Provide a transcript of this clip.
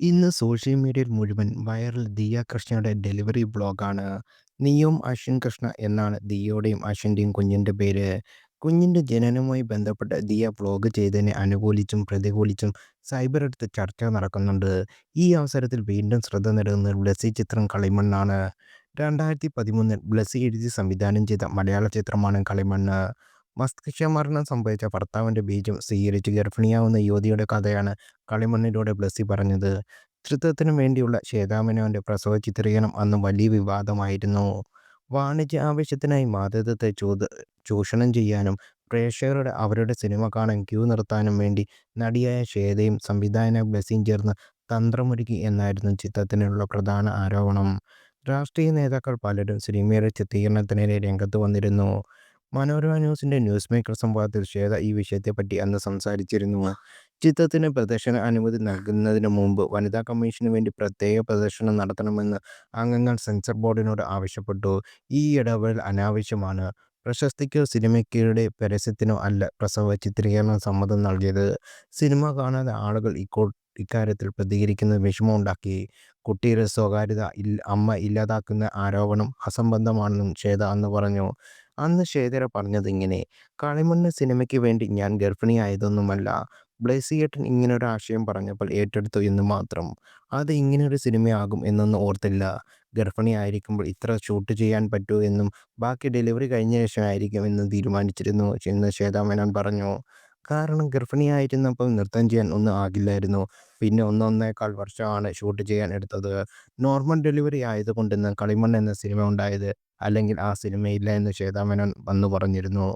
ഇന്ന് സോഷ്യൽ മീഡിയയിൽ മുഴുവൻ വൈറൽ ദിയ കൃഷ്ണയുടെ ഡെലിവറി വ്ളോഗാണ്. നിയോം അശ്വിൻ കൃഷ്ണ എന്നാണ് ദിയയുടെയും അശ്വിൻ്റെയും കുഞ്ഞിൻ്റെ പേര്. കുഞ്ഞിൻ്റെ ജനനവുമായി ബന്ധപ്പെട്ട് ദിയ വ്ളോഗ് ചെയ്തതിനെ അനുകൂലിച്ചും പ്രതികൂലിച്ചും സൈബറിടത്ത് ചർച്ച നടക്കുന്നുണ്ട്. ഈ അവസരത്തിൽ വീണ്ടും ശ്രദ്ധ നേടുന്നത് ബ്ലെസ്സി ചിത്രം കളിമണ്ണാണ്. 2013 ബ്ലെസ്സി എഴുതി സംവിധാനം ചെയ്ത മലയാള ചിത്രമാണ് കളിമണ്ണ്. മസ്തിഷ്കമരണം സംഭവിച്ച ഭർത്താവിൻ്റെ ബീജം സ്വീകരിച്ച് ഗർഭിണിയാവുന്ന യുവതിയുടെ കഥയാണ് കളിമണ്ണിലൂടെ ബ്ലെസ്സി പറഞ്ഞത്. ചിത്രത്തിനു വേണ്ടിയുള്ള ശ്വേതാ മേനോൻ്റെ പ്രസവ ചിത്രീകരണം അന്ന് വലിയ വിവാദമായിരുന്നു. വാണിജ്യ ആവശ്യത്തിനായി മാതൃത്വത്തെ ചൂഷണം ചെയ്യാനും പ്രേക്ഷകരുടെ അവരുടെ സിനിമ കാണാൻ ക്യൂ നിർത്താനും വേണ്ടി നടിയായ ശ്വേതയും സംവിധായകനായ ബ്ലെസ്സിയും ചേർന്ന് തന്ത്രമൊരുക്കി എന്നായിരുന്നു ചിത്രത്തിനുള്ള പ്രധാന ആരോപണം. രാഷ്ട്രീയ നേതാക്കൾ പലരും സിനിമയുടെ ചിത്രീകരണത്തിനെതിരെ രംഗത്ത് വന്നിരുന്നു. മനോരമ ന്യൂസിൻ്റെ ന്യൂസ് മേക്കർ സംവാദത്തിൽ ശ്വേത ഈ വിഷയത്തെപ്പറ്റി അന്ന് സംസാരിച്ചിരുന്നു. ചിത്രത്തിന് പ്രദർശന അനുമതി നൽകുന്നതിന് മുമ്പ് വനിതാ കമ്മീഷന് വേണ്ടി പ്രത്യേക പ്രദർശനം നടത്തണമെന്ന് അംഗങ്ങൾ സെൻസർ ബോർഡിനോട് ആവശ്യപ്പെട്ടു. ഈ ഇടപെടൽ അനാവശ്യമാണ്. പ്രശസ്തിക്കോ സിനിമയ്ക്കിടെ പരസ്യത്തിനോ അല്ല പ്രസവ ചിത്രീകരണം സമ്മതം നൽകിയത്. സിനിമ കാണാതെ ആളുകൾ ഇക്കാര്യത്തിൽ പ്രതികരിക്കുന്നത് വിഷമമുണ്ടാക്കി. കുട്ടിയുടെ സ്വകാര്യത അമ്മ ഇല്ലാതാക്കുന്ന ആരോപണം അസംബന്ധമാണെന്നും ശ്വേത അന്ന് പറഞ്ഞു. അന്ന് ശ്വേത പറഞ്ഞതിങ്ങനെ: കളിമണ്ണ് സിനിമയ്ക്ക് വേണ്ടി ഞാൻ ഗർഭിണിയായതൊന്നുമല്ല. ബ്ലെസ്സിയേട്ടൻ ഇങ്ങനൊരു ആശയം പറഞ്ഞപ്പോൾ ഏറ്റെടുത്തു എന്ന് മാത്രം. അത് ഇങ്ങനൊരു സിനിമയാകും എന്നൊന്നും ഓർത്തില്ല. ഗർഭിണിയായിരിക്കുമ്പോൾ ഇത്ര ഷൂട്ട് ചെയ്യാൻ പറ്റൂ എന്നും ബാക്കി ഡെലിവറി കഴിഞ്ഞ ശേഷം ആയിരിക്കും എന്നും തീരുമാനിച്ചിരുന്നു എന്ന് ശ്വേതാ മേനോൻ പറഞ്ഞു. കാരണം ഗർഭിണിയായിരുന്നപ്പോൾ നൃത്തം ചെയ്യാൻ ഒന്നും ആകില്ലായിരുന്നു. പിന്നെ 1.25 വർഷമാണ് ഷൂട്ട് ചെയ്യാൻ എടുത്തത്. നോർമൽ ഡെലിവറി ആയതുകൊണ്ടാണ് കളിമണ്ണ് എന്ന സിനിമ ഉണ്ടായത്. അല്ലെങ്കിൽ ആ സിനിമയില്ല എന്ന് ശ്വേതാ മേനോൻ അന്ന് പറഞ്ഞിരുന്നു.